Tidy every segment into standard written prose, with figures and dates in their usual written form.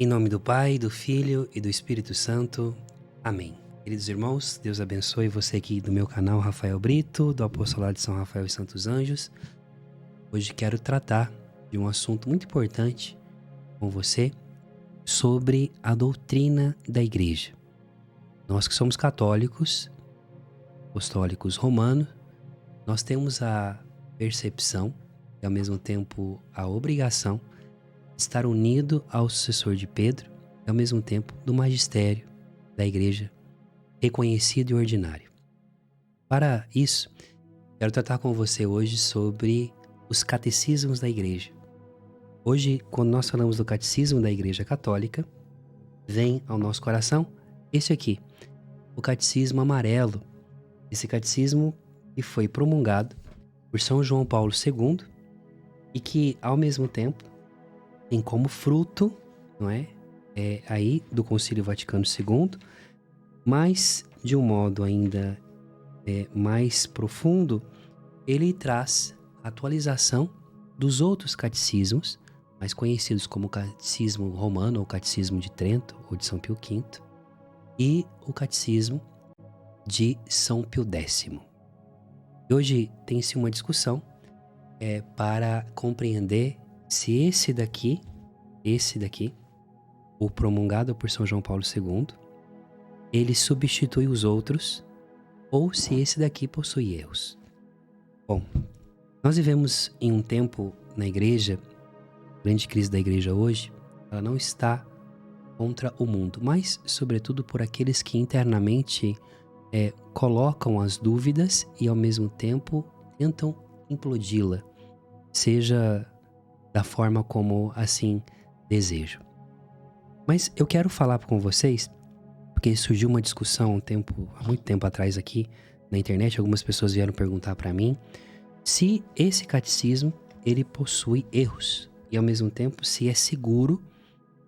Em nome do Pai, do Filho e do Espírito Santo. Amém. Queridos irmãos, Deus abençoe você aqui do meu canal Rafael Brito, do Apostolado de São Rafael e Santos Anjos. Hoje quero tratar de um assunto muito importante com você sobre a doutrina da Igreja. Nós que somos católicos, apostólicos romanos, nós temos a percepção e ao mesmo tempo a obrigação de estar unido ao sucessor de Pedro e ao mesmo tempo do magistério da Igreja reconhecido e ordinário. Para isso, quero tratar com você hoje sobre os catecismos da Igreja. Hoje, quando nós falamos do catecismo da Igreja Católica, vem ao nosso coração este aqui, o catecismo amarelo. Esse catecismo que foi promulgado por São João Paulo II e que, ao mesmo tempo, tem como fruto, não é? Aí do Concílio Vaticano II, mas de um modo ainda mais profundo, ele traz a atualização dos outros catecismos, mais conhecidos como o Catecismo Romano, ou Catecismo de Trento, ou de São Pio V, e o Catecismo de São Pio X. E hoje tem-se uma discussão para compreender se esse daqui, o promulgado por São João Paulo II, ele substitui os outros, ou se esse daqui possui erros. Bom, nós vivemos em um tempo na Igreja, a grande crise da Igreja hoje, ela não está contra o mundo, mas sobretudo por aqueles que internamente colocam as dúvidas e ao mesmo tempo tentam implodi-la, seja da forma como assim desejam. Mas eu quero falar com vocês, porque surgiu uma discussão há muito tempo atrás aqui na internet, algumas pessoas vieram perguntar para mim se esse catecismo ele possui erros e ao mesmo tempo se é seguro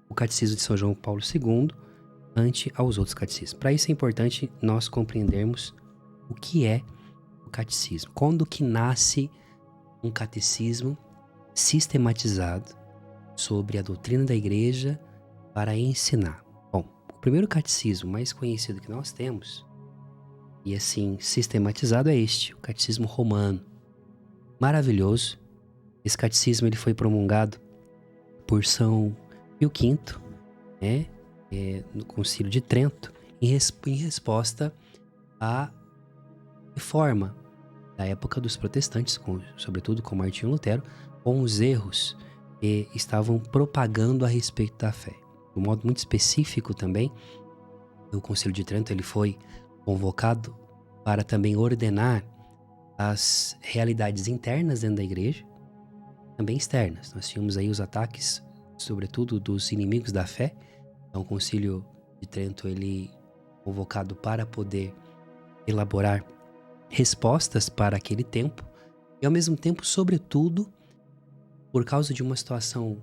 o catecismo de São João Paulo II ante aos outros catecismos. Para isso é importante nós compreendermos o que é o catecismo. Quando que nasce um catecismo sistematizado sobre a doutrina da Igreja para ensinar? Bom, o primeiro catecismo mais conhecido que nós temos, e assim sistematizado, é este, o Catecismo Romano. Maravilhoso. Esse catecismo ele foi promulgado por São Pio V, no Concílio de Trento, em resposta à reforma da época dos protestantes, sobretudo com Martinho Lutero, com os erros que estavam propagando a respeito da fé. De um modo muito específico também, o Concílio de Trento ele foi convocado para também ordenar as realidades internas dentro da Igreja, também externas. Nós tínhamos aí os ataques, sobretudo dos inimigos da fé. Então o Concílio de Trento ele convocado para poder elaborar respostas para aquele tempo e ao mesmo tempo, sobretudo, por causa de uma situação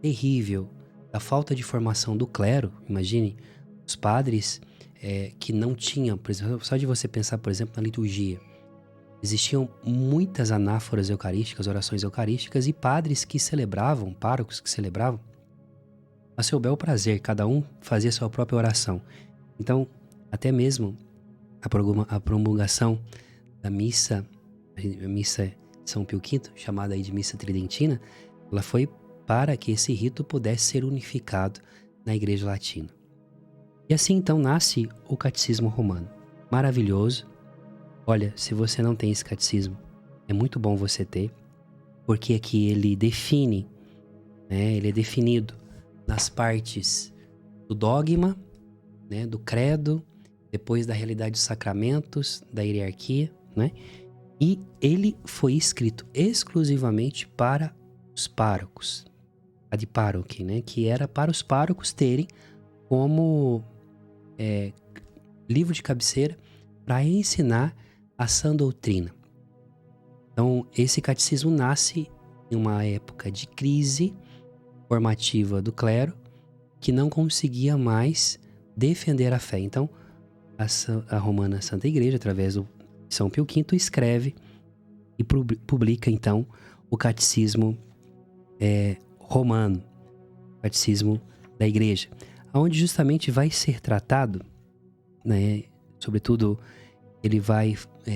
terrível da falta de formação do clero. Imagine os padres que não tinham, por exemplo, só de você pensar, por exemplo, na liturgia, existiam muitas anáforas eucarísticas, orações eucarísticas, e padres que celebravam, párocos que celebravam a seu bel prazer, cada um fazia sua própria oração. Então, até mesmo a promulgação da missa de São Pio V, chamada aí de missa tridentina, ela foi para que esse rito pudesse ser unificado na Igreja Latina. E assim então nasce o Catecismo Romano. Maravilhoso. Olha, se você não tem esse catecismo, é muito bom você ter, porque aqui ele define, ele é definido nas partes do dogma, do credo, depois da realidade dos sacramentos, da hierarquia, e ele foi escrito exclusivamente para os párocos, a de pároque, que era para os párocos terem como livro de cabeceira para ensinar a sã doutrina. Então, esse catecismo nasce em uma época de crise formativa do clero, que não conseguia mais defender a fé. Então, a Romana Santa Igreja, através do São Pio V, escreve e publica, então, o Catecismo Romano, Catecismo da igreja, onde justamente vai ser tratado, né, sobretudo ele vai,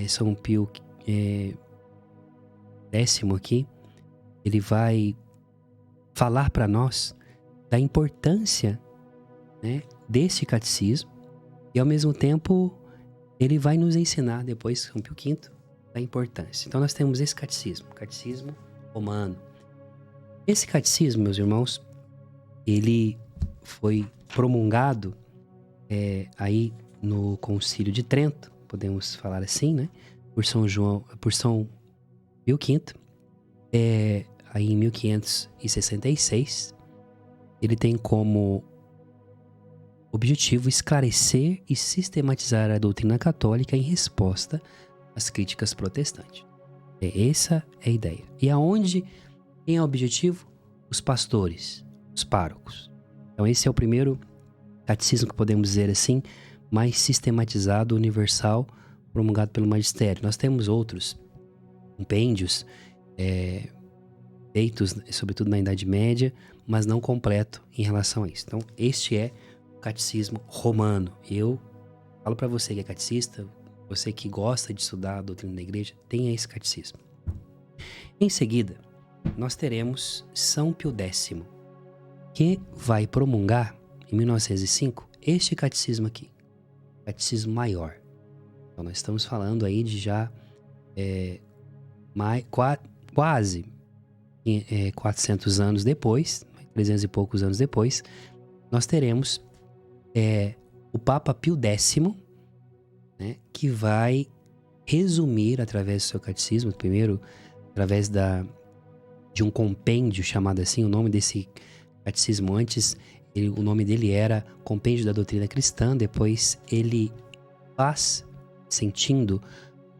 São Pio X aqui, ele vai falar para nós da importância, né, desse catecismo, e ao mesmo tempo ele vai nos ensinar depois, São Pio V, da importância. Então nós temos esse catecismo, o catecismo romano. Esse catecismo, meus irmãos, ele foi promulgado aí no Concílio de Trento, podemos falar assim, né? Por São Pio V, aí em 1566. Ele tem como objetivo esclarecer e sistematizar a doutrina católica em resposta às críticas protestantes. Essa é a ideia. E aonde quem é o objetivo? Os pastores, os párocos. Então esse é o primeiro catecismo, que podemos dizer assim, mais sistematizado, universal, promulgado pelo magistério. Nós temos outros compêndios feitos, sobretudo na Idade Média, mas não completo em relação a isso. Então este é o catecismo romano. Eu falo para você que é catequista, você que gosta de estudar a doutrina da igreja, tenha esse catecismo. Em seguida, nós teremos São Pio X, que vai promulgar, em 1905, este catecismo aqui, catecismo maior. Então nós estamos falando aí de já quase 400 anos depois, 300 e poucos anos depois, nós teremos o Papa Pio X, né, que vai resumir através do seu catecismo, primeiro através de um compêndio chamado assim, o nome desse catecismo antes, o nome dele era Compêndio da Doutrina Cristã, depois ele faz, sentindo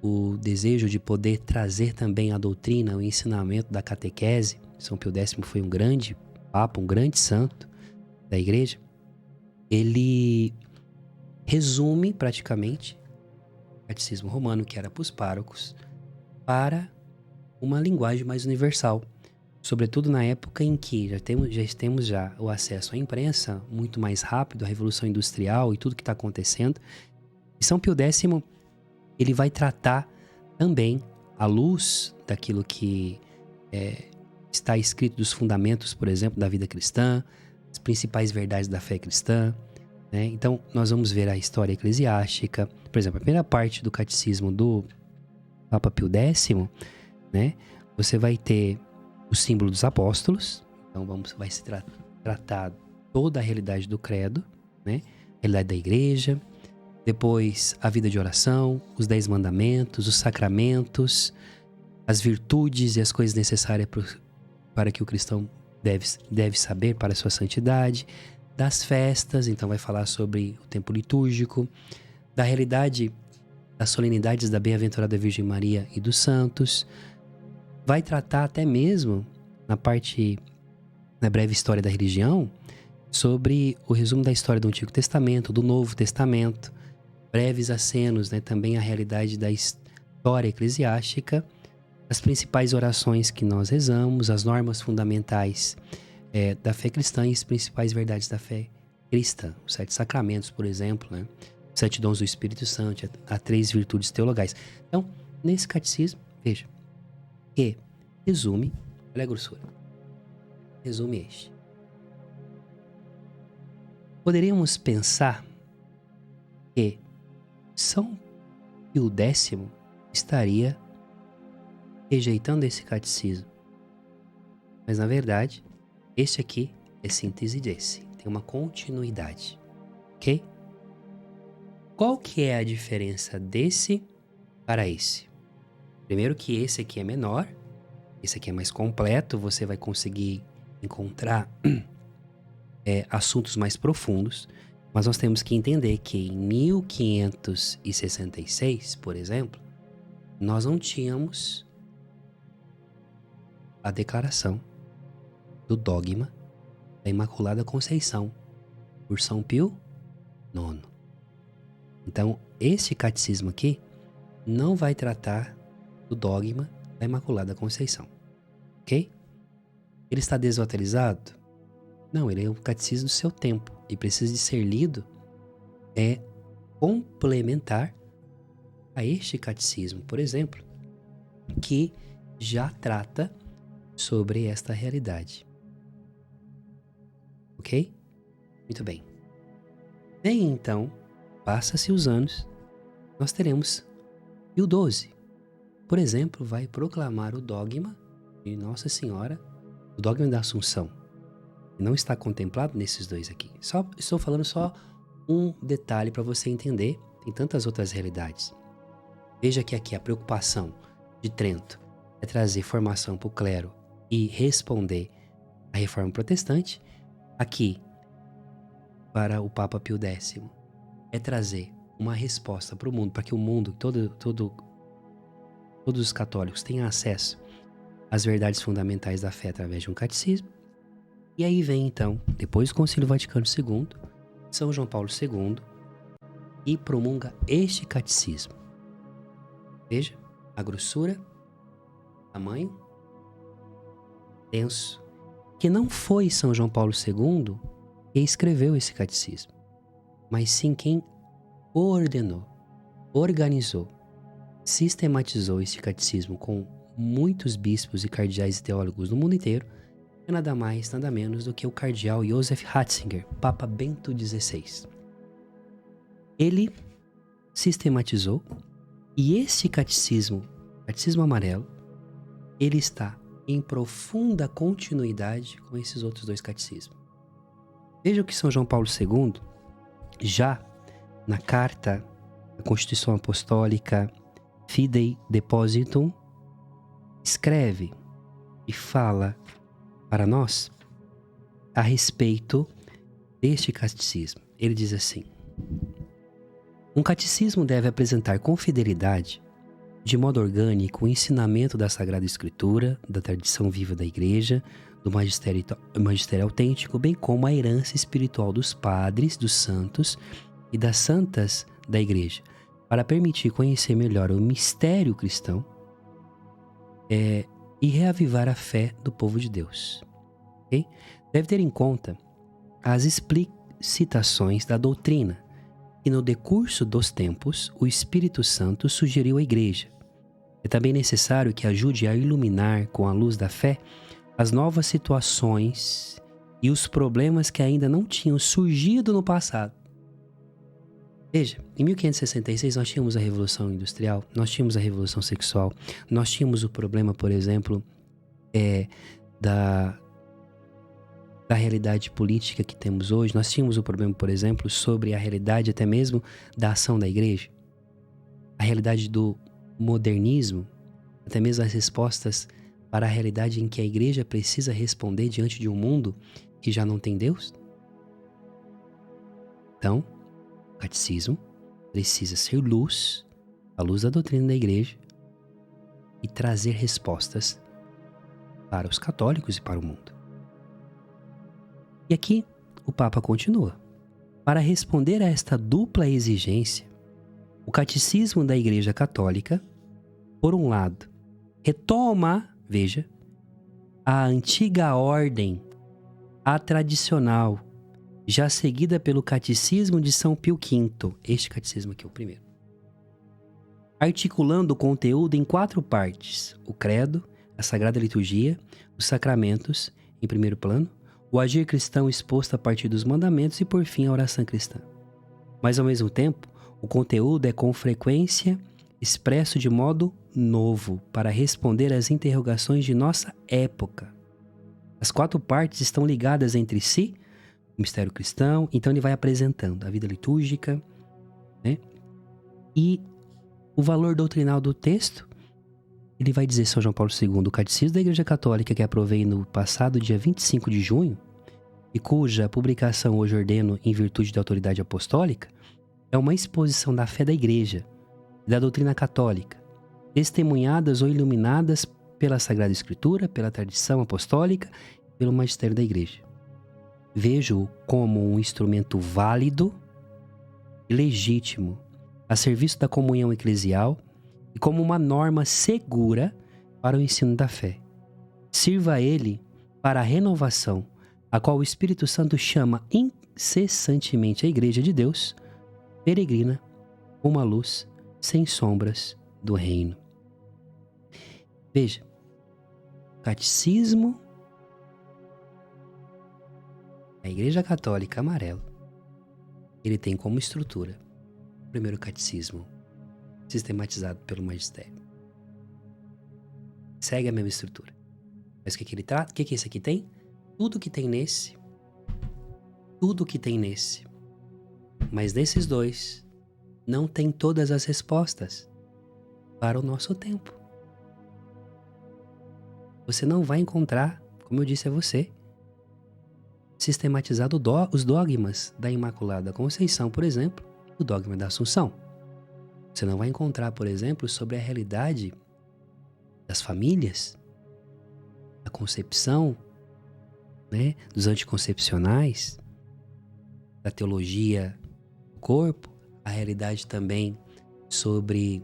o desejo de poder trazer também a doutrina, o ensinamento da catequese. São Pio X foi um grande papa, um grande santo da igreja. Ele resume praticamente o catecismo romano, que era para os párocos, para uma linguagem mais universal. Sobretudo na época em que já temos o acesso à imprensa muito mais rápido, a Revolução Industrial e tudo que está acontecendo. E São Pio X, ele vai tratar também, à luz daquilo que está escrito dos fundamentos, por exemplo, da vida cristã, as principais verdades da fé cristã, né? Então, nós vamos ver a história eclesiástica. Por exemplo, a primeira parte do catecismo do Papa Pio X, né? Você vai ter o símbolo dos apóstolos. Então, vai se tratar toda a realidade do credo, né? A realidade da igreja. Depois, a vida de oração, os 10 mandamentos, os sacramentos, as virtudes e as coisas necessárias para que o cristão deve saber para a sua santidade. Das festas, então vai falar sobre o tempo litúrgico, da realidade das solenidades da Bem-aventurada Virgem Maria e dos santos. Vai tratar até mesmo, na breve história da religião, sobre o resumo da história do Antigo Testamento, do Novo Testamento, breves acenos, né, também a realidade da história eclesiástica, as principais orações que nós rezamos, as normas fundamentais da fé cristã e as principais verdades da fé cristã. Os 7 sacramentos, por exemplo, né? Os 7 dons do Espírito Santo, a 3 virtudes teologais. Então, nesse catecismo, veja, que resume, olha a grossura, resume este. Poderíamos pensar que São Pio X estaria rejeitando esse catecismo. Mas, na verdade, este aqui é síntese desse. Tem uma continuidade. Ok? Qual que é a diferença desse para esse? Primeiro que esse aqui é menor, esse aqui é mais completo, você vai conseguir encontrar assuntos mais profundos, mas nós temos que entender que em 1566, por exemplo, nós não tínhamos a declaração do dogma da Imaculada Conceição por São Pio IX. Então, esse catecismo aqui não vai tratar do dogma da Imaculada Conceição, ok? Ele está desatualizado? Não, ele é um catecismo do seu tempo e precisa de ser lido complementar a este catecismo, por exemplo, que já trata sobre esta realidade. Ok? Muito bem. Bem, então, passa-se os anos, nós teremos Pio XII. Por exemplo, vai proclamar o dogma de Nossa Senhora, o dogma da Assunção. Não está contemplado nesses dois aqui. Estou falando só um detalhe para você entender. Tem tantas outras realidades. Veja que aqui a preocupação de Trento é trazer formação para o clero e responder à reforma protestante. Aqui, para o Papa Pio X, é trazer uma resposta para o mundo, para que o mundo, todos os católicos tenham acesso às verdades fundamentais da fé através de um catecismo. E aí vem então, depois do Concílio Vaticano II, São João Paulo II e promulga este catecismo. Veja, a grossura, tamanho, denso, que não foi São João Paulo II que escreveu esse catecismo, mas sim quem ordenou, organizou, sistematizou esse catecismo com muitos bispos e cardeais e teólogos no mundo inteiro, é nada mais, nada menos do que o cardeal Joseph Ratzinger, Papa Bento XVI. Ele sistematizou e este catecismo amarelo, ele está em profunda continuidade com esses outros dois catecismos. Veja o que São João Paulo II, já na carta da Constituição Apostólica Fidei Depositum, escreve e fala para nós a respeito deste catecismo. Ele diz assim: um catecismo deve apresentar com fidelidade, de modo orgânico, o ensinamento da Sagrada Escritura, da tradição viva da Igreja, do magistério autêntico, bem como a herança espiritual dos padres, dos santos e das santas da Igreja, para permitir conhecer melhor o mistério cristão e reavivar a fé do povo de Deus. Okay? Deve ter em conta as explicitações da doutrina, e no decurso dos tempos, o Espírito Santo sugeriu à Igreja. É também necessário que ajude a iluminar com a luz da fé as novas situações e os problemas que ainda não tinham surgido no passado. Veja, em 1566 nós tínhamos a Revolução Industrial, nós tínhamos a Revolução Sexual, nós tínhamos o problema, por exemplo, da realidade política que temos hoje. Nós tínhamos o problema, por exemplo, sobre a realidade até mesmo da ação da igreja, a realidade do modernismo, até mesmo as respostas para a realidade em que a igreja precisa responder diante de um mundo que já não tem Deus. Então, o catecismo precisa ser luz, a luz da doutrina da igreja, e trazer respostas para os católicos e para o mundo. E aqui o Papa continua. Para responder a esta dupla exigência, o Catecismo da Igreja Católica, por um lado, retoma, veja, a antiga ordem, a tradicional, já seguida pelo Catecismo de São Pio V, este catecismo aqui é o primeiro, articulando o conteúdo em 4 partes: o credo, a Sagrada Liturgia, os sacramentos, em primeiro plano, o agir cristão exposto a partir dos mandamentos e, por fim, a oração cristã. Mas, ao mesmo tempo, o conteúdo é com frequência expresso de modo novo para responder às interrogações de nossa época. As 4 partes estão ligadas entre si, o mistério cristão, então ele vai apresentando a vida litúrgica, né? E o valor doutrinal do texto. Ele vai dizer, São João Paulo II, o Catecismo da Igreja Católica, que aprovei no passado dia 25 de junho, e cuja publicação hoje ordeno em virtude da autoridade apostólica, é uma exposição da fé da Igreja e da doutrina católica, testemunhadas ou iluminadas pela Sagrada Escritura, pela tradição apostólica e pelo magistério da Igreja. Vejo-o como um instrumento válido e legítimo a serviço da comunhão eclesial e como uma norma segura para o ensino da fé. Sirva a ele para a renovação, a qual o Espírito Santo chama incessantemente a Igreja de Deus, peregrina, uma luz sem sombras do reino. Veja, o catecismo da Igreja Católica amarelo, ele tem como estrutura o primeiro catecismo, sistematizado pelo magistério. Segue a mesma estrutura. Mas o que ele trata? O que esse aqui tem? Tudo que tem nesse. Mas nesses dois, não tem todas as respostas para o nosso tempo. Você não vai encontrar, como eu disse a você, sistematizado os dogmas da Imaculada Conceição, por exemplo, o dogma da Assunção. Você não vai encontrar, por exemplo, sobre a realidade das famílias, da concepção, né, dos anticoncepcionais, da teologia do corpo, a realidade também sobre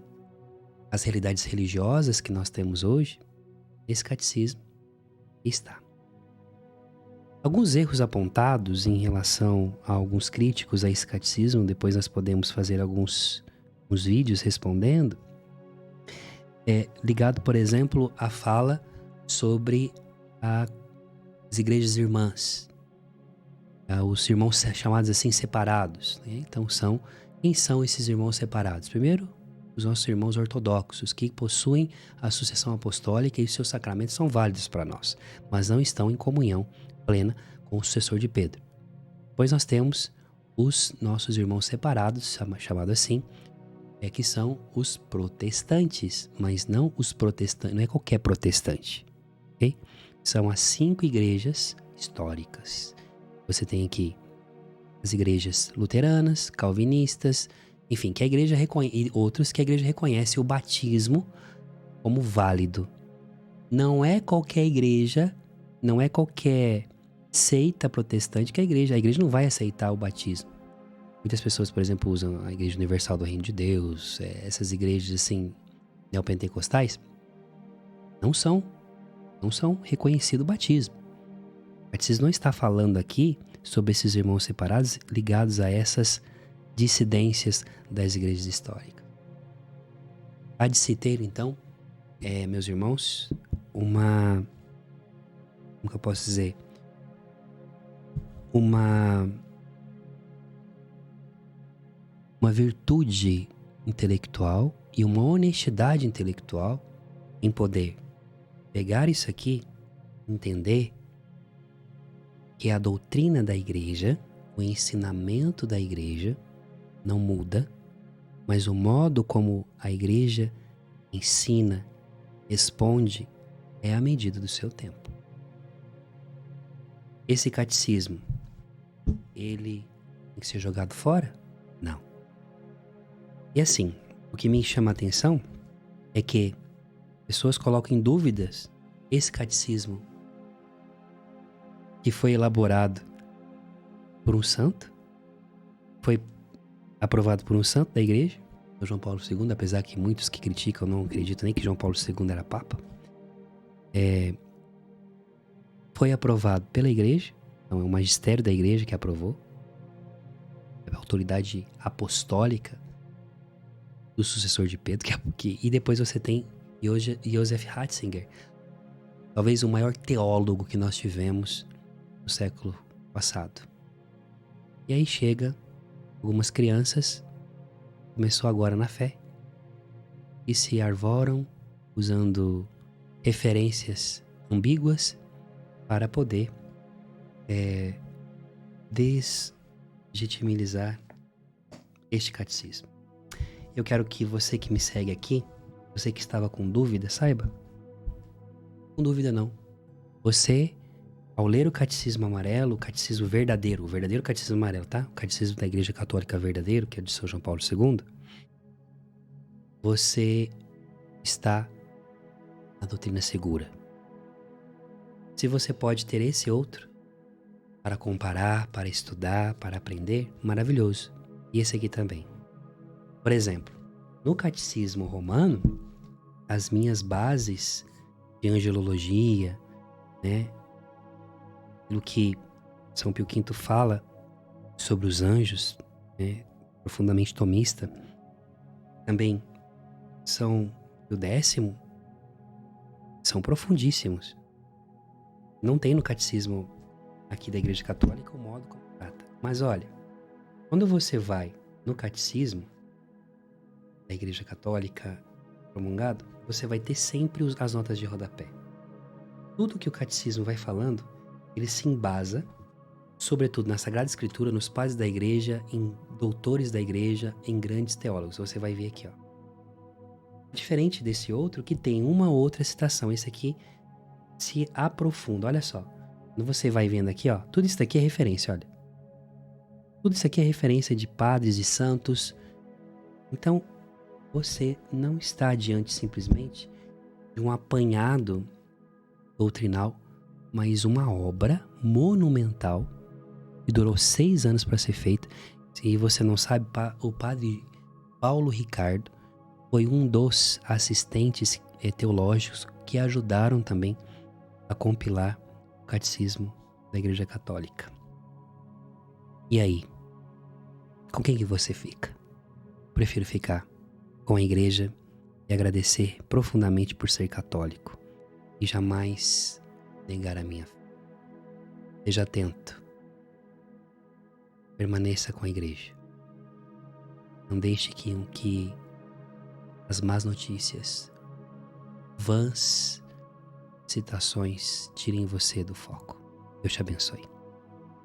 as realidades religiosas que nós temos hoje. Esse catecismo está. Alguns erros apontados em relação a alguns críticos a esse catecismo, depois nós podemos fazer alguns vídeos respondendo, ligado, por exemplo, à fala sobre as igrejas irmãs, os irmãos chamados assim separados, né? Então quem são esses irmãos separados? Primeiro, os nossos irmãos ortodoxos, que possuem a sucessão apostólica e os seus sacramentos são válidos para nós, mas não estão em comunhão plena com o sucessor de Pedro. Depois nós temos os nossos irmãos separados, chamado assim, que são os protestantes, mas não os protestantes, não é qualquer protestante, ok? São as 5 igrejas históricas. Você tem aqui as igrejas luteranas, calvinistas, enfim, que a igreja e outros que a igreja reconhece o batismo como válido. Não é qualquer igreja, não é qualquer seita protestante que a igreja não vai aceitar o batismo. Muitas pessoas, por exemplo, usam a Igreja Universal do Reino de Deus, essas igrejas assim, neopentecostais, não são reconhecido o batismo. O batismo não está falando aqui sobre esses irmãos separados ligados a essas dissidências das igrejas históricas. Há de se ter, então, meus irmãos, como que eu posso dizer? Uma virtude intelectual e uma honestidade intelectual em poder pegar isso aqui, entender que a doutrina da igreja, o ensinamento da igreja não muda, mas o modo como a igreja ensina, responde, é à medida do seu tempo. Esse catecismo, ele tem que ser jogado fora? Não. E assim, o que me chama a atenção é que pessoas colocam em dúvidas esse catecismo que foi elaborado por um santo, foi aprovado por um santo da igreja, João Paulo II, apesar que muitos que criticam não acreditam nem que João Paulo II era papa, foi aprovado pela igreja, então é o magistério da igreja que aprovou, a autoridade apostólica do sucessor de Pedro, e depois você tem Joseph Ratzinger, talvez o maior teólogo que nós tivemos no século passado. E aí chega algumas crianças, começou agora na fé, e se arvoram usando referências ambíguas para poder deslegitimizar este catecismo. Eu quero que você que me segue aqui, você que estava com dúvida, saiba. Com dúvida não. Você, ao ler o catecismo amarelo, o catecismo verdadeiro, o verdadeiro catecismo amarelo, tá? O catecismo da Igreja Católica verdadeiro, que é de São João Paulo II, você está na doutrina segura. Se você pode ter esse outro para comparar, para estudar, para aprender, maravilhoso. E esse aqui também. Por exemplo, no catecismo romano, as minhas bases de angelologia, né, do que São Pio V fala sobre os anjos, né, profundamente tomista. Também São Pio X são profundíssimos. Não tem no catecismo aqui da Igreja Católica o modo como trata. Mas olha, quando você vai no catecismo da Igreja Católica promulgado, você vai ter sempre as notas de rodapé. Tudo que o catecismo vai falando, ele se embasa, sobretudo na Sagrada Escritura, nos padres da Igreja, em doutores da Igreja, em grandes teólogos. Você vai ver aqui, ó. Diferente desse outro que tem uma ou outra citação. Esse aqui se aprofunda. Olha só. Quando você vai vendo aqui, ó, tudo isso daqui é referência, olha. Tudo isso aqui é referência de padres e santos. Então, você não está diante simplesmente de um apanhado doutrinal, mas uma obra monumental que durou 6 anos para ser feita. Se você não sabe, o padre Paulo Ricardo foi um dos assistentes teológicos que ajudaram também a compilar o catecismo da Igreja Católica. E aí? Com quem que você fica? Prefiro ficar com a Igreja e agradecer profundamente por ser católico e jamais negar a minha fé. Seja atento. Permaneça com a Igreja. Não deixe que as más notícias, vãs citações tirem você do foco. Deus te abençoe.